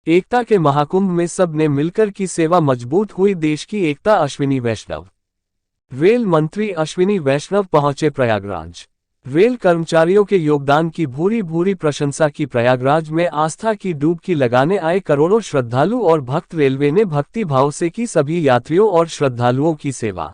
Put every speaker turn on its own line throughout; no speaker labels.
एकता के महाकुंभ में सब ने मिलकर की सेवा, मजबूत हुई देश की एकता। अश्विनी वैष्णव। रेल मंत्री अश्विनी वैष्णव पहुंचे प्रयागराज। रेल कर्मचारियों के योगदान की भूरी भूरी प्रशंसा की। प्रयागराज में आस्था की डुबकी लगाने आए करोड़ों श्रद्धालु और भक्त। रेलवे ने भक्ति भाव से की सभी यात्रियों और श्रद्धालुओं की सेवा।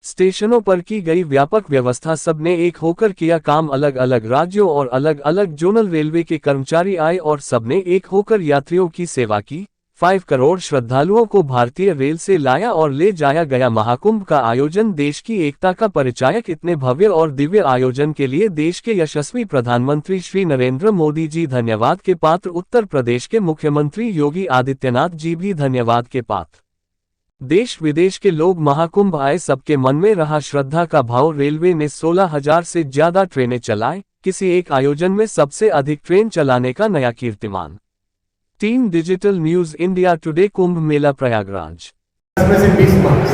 स्टेशनों पर की गई व्यापक व्यवस्था, सबने एक होकर किया काम। अलग अलग राज्यों और अलग अलग जोनल रेलवे के कर्मचारी आए और सबने एक होकर यात्रियों की सेवा की। 5 करोड़ श्रद्धालुओं को भारतीय रेल से लाया और ले जाया गया। महाकुंभ का आयोजन देश की एकता का परिचायक। इतने भव्य और दिव्य आयोजन के लिए देश के यशस्वी प्रधानमंत्री श्री नरेंद्र मोदी जी धन्यवाद के पात्र। उत्तर प्रदेश के मुख्यमंत्री योगी आदित्यनाथ जी भी धन्यवाद के पात्र। देश विदेश के लोग महाकुंभ आए, सबके मन में रहा श्रद्धा का भाव। रेलवे ने 16,000 से ज्यादा ट्रेनें चलाई। किसी एक आयोजन में सबसे अधिक ट्रेन चलाने का नया कीर्तिमान। Team digital news India today. Kumbh Mela Prayagraj.
इसमें से 20 मार्क्स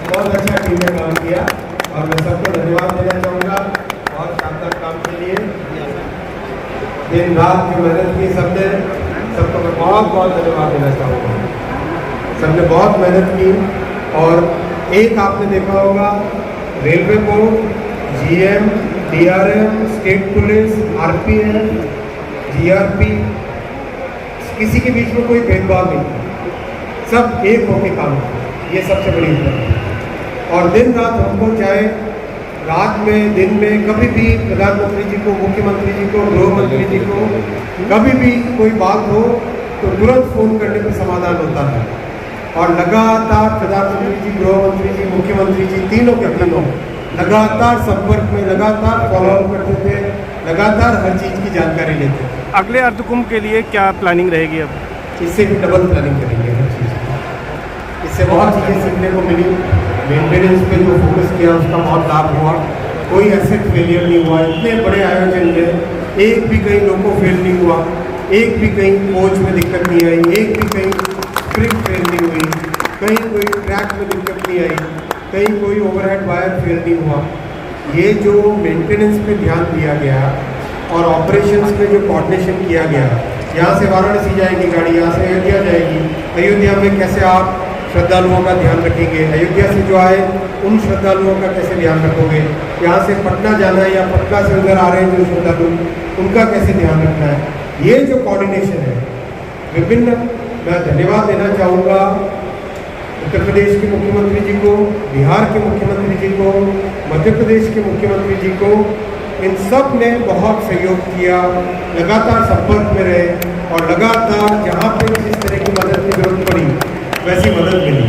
बहुत अच्छा टीम ने काम किया और मैं सबको धन्यवाद देना चाहूँगा और शानदार काम के लिए। दिन रात की मेहनत की सबने, सबको मैं बहुत बहुत धन्यवाद देना चाहूँगा। सबने बहुत मेहनत की और एक आपने देखा होगा railway board, GM, DRM, state police, RPF, GRP, किसी के बीच में कोई भेदभाव नहीं, सब एक होकर काम किया। ये सबसे बड़ी बात है। और दिन रात हमको चाहे रात में दिन में कभी भी प्रधानमंत्री जी को, मुख्यमंत्री जी को, गृह मंत्री जी को कभी भी कोई बात हो तो तुरंत फोन करने पर समाधान होता है। और लगातार प्रधानमंत्री जी, गृह मंत्री जी, मुख्यमंत्री जी तीनों के तीनों लगातार संपर्क में, लगातार फॉलोअप करते थे, लगातार हर चीज़ की जानकारी लेते थे।
अगले अर्धकुंभ के लिए क्या प्लानिंग रहेगी अब?
इससे भी डबल प्लानिंग करेंगे हर चीज़ की। इससे बहुत चीज़ें सीखने को मिली। मेंटेनेंस पे जो फोकस किया उसका बहुत लाभ हुआ। कोई एसेट फेलियर नहीं हुआ। इतने बड़े आयोजन में एक भी कहीं लोको फेल नहीं हुआ, एक भी कहीं कोच में दिक्कत नहीं आई, एक भी कहीं स्क्रिप्ट फेल नहीं हुई, कहीं कोई ट्रैक में दिक्कत नहीं आई, कहीं कोई ओवरहेड वायर फेल नहीं हुआ। ये जो मेंटेनेंस पे ध्यान दिया गया और ऑपरेशंस में जो कोऑर्डिनेशन किया गया, यहाँ से वाराणसी जाएगी गाड़ी, यहाँ से अयोध्या जाएगी, अयोध्या में कैसे आप श्रद्धालुओं का ध्यान रखेंगे, अयोध्या से जो आए उन श्रद्धालुओं का कैसे ध्यान रखोगे, यहाँ से पटना जाना है या पटना से उधर आ रहे हैं जो श्रद्धालु, उनका कैसे ध्यान रखना है। ये जो कोऑर्डिनेशन है विभिन्न, मैं धन्यवाद देना चाहूँगा उत्तर प्रदेश के मुख्यमंत्री जी को, बिहार के मुख्यमंत्री जी को, मध्य प्रदेश के मुख्यमंत्री जी को। इन सब ने बहुत सहयोग किया, लगातार संपर्क में रहे और लगातार जहाँ पे जिस तरह की मदद की जरूरत पड़ी वैसी मदद मिली।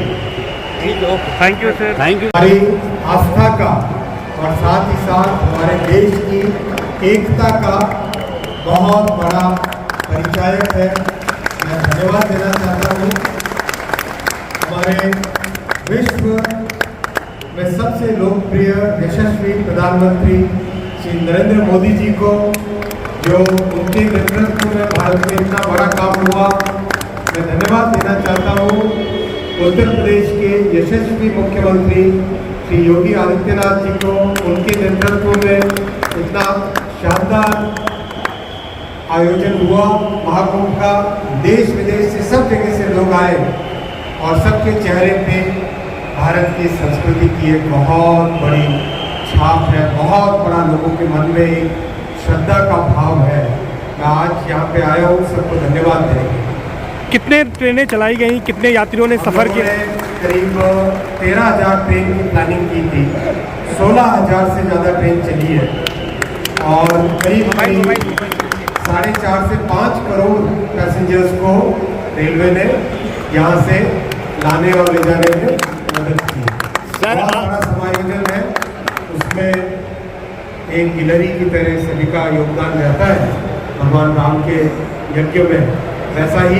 Thank you sir. Thank you.
हमारी आस्था का और साथ ही साथ हमारे देश की एकता का बहुत बड़ा परिचायक है। मैं धन्यवाद देना चाहता हूँ हमारे विश्व में सबसे लोकप्रिय यशस्वी प्रधानमंत्री श्री नरेंद्र मोदी जी को, जो उनके नेतृत्व में भारत में इतना बड़ा काम हुआ। मैं धन्यवाद देना चाहता हूँ उत्तर प्रदेश के यशस्वी मुख्यमंत्री श्री योगी आदित्यनाथ जी को, उनके नेतृत्व में इतना शानदार आयोजन हुआ महाकुंभ का। देश विदेश से सब जगह से लोग आए और सबके चेहरे पे भारत की संस्कृति की एक बहुत बड़ी छाप है, बहुत बड़ा लोगों के मन में एक श्रद्धा का भाव है। मैं आज यहाँ पे आया हूँ सबको धन्यवाद देंगे।
कितने ट्रेनें चलाई गई, कितने यात्रियों ने सफ़र किया?
करीब 13,000 ट्रेन की प्लानिंग की थी, 16,000 से ज़्यादा ट्रेन चली है और करीब 4.5 से 5 करोड़ पैसेंजर्स को रेलवे ने यहाँ से लाने और ले जाने में मदद की। बहुत बड़ा समायोजन है, उसमें एक गिलहरी की तरह सभी का योगदान रहता है भगवान राम के यज्ञ में। वैसा ही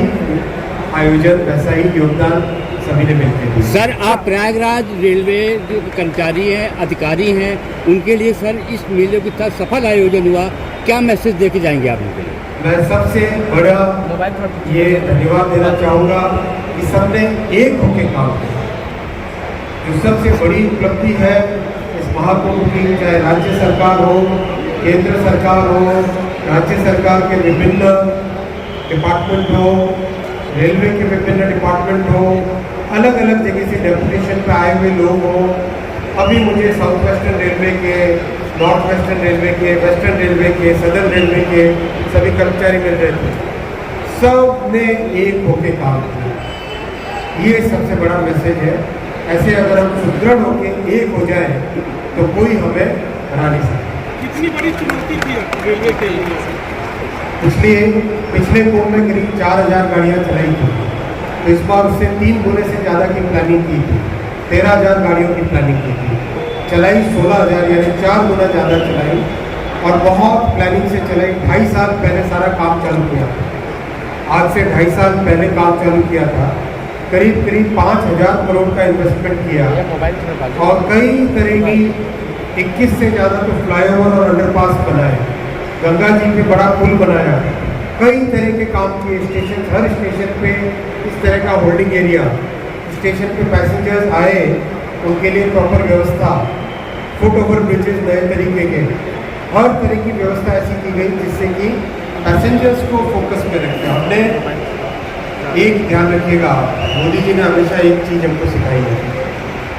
आयोजन, वैसा ही योगदान सभी ने मिलकर दिया।
सर, आप प्रयागराज रेलवे जो कर्मचारी हैं, अधिकारी हैं, उनके लिए सर इस मेले के साथ सफल आयोजन हुआ, क्या मैसेज देके जाएंगे आप उनके लिए?
मैं सबसे बड़ा ये धन्यवाद देना चाहूँगा कि सबने एक होकर काम किया। जो सबसे बड़ी उपलब्धि है इस महाकुंभ की, चाहे राज्य सरकार हो, केंद्र सरकार हो, राज्य सरकार के विभिन्न डिपार्टमेंट हो, रेलवे के विभिन्न डिपार्टमेंट हो, अलग अलग जगह से डेपुटेशन पे आए हुए लोग हों। अभी मुझे साउथ वेस्टर्न रेलवे के, नॉर्थ वेस्टर्न रेलवे के, वेस्टर्न रेलवे के, सदर्न रेलवे के सभी कर्मचारी मिल रहे थे। सब ने एक होके काम किया। ये सबसे बड़ा मैसेज है। ऐसे अगर हम सुदृढ़ होके एक हो जाए तो कोई हमें हरा नहीं सकता।
कितनी बड़ी चुनौती थी रेलवे के लिए?
पिछले कुंभ में करीब 4000 गाड़ियाँ चलाई थी, तो इस बार उससे 3 गुने से ज़्यादा की प्लानिंग की थी। 13000 गाड़ियों की प्लानिंग की थी, चलाई 16000, यानी 4 गुना ज़्यादा चलाई और बहुत प्लानिंग से चलाई। 2.5 साल पहले सारा काम चालू किया था। आज से 2.5 साल पहले काम चालू किया था। करीब 5000 करोड़ का इन्वेस्टमेंट किया और कई तरह की 21 से ज़्यादा तो फ्लाईओवर और अंडरपास बनाए, गंगा जी पे बड़ा पुल बनाया, कई तरह के काम किए। स्टेशन, हर स्टेशन पे इस तरह का होल्डिंग एरिया, स्टेशन पे पैसेंजर्स आए उनके लिए प्रॉपर व्यवस्था, फुट ओवर ब्रिजेस नए तरीके के, हर तरह की व्यवस्था ऐसी की गई जिससे कि पैसेंजर्स को फोकस में रखते। हमने एक ध्यान रखिएगा, मोदी जी ने हमेशा एक चीज़ हमको सिखाई है,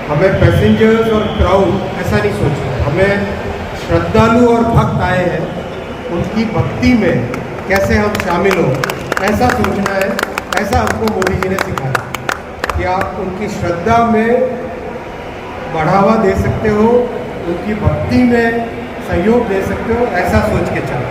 हमें पैसेंजर्स और क्राउड ऐसा नहीं सोचना है। हमें श्रद्धालु और भक्त आए हैं, उनकी भक्ति में कैसे हम शामिल हो ऐसा सोचना है। ऐसा हमको मोदी जी ने सिखाया कि आप उनकी श्रद्धा में बढ़ावा दे सकते हो, उनकी भक्ति में सहयोग दे सकते हो, ऐसा सोच के चलो।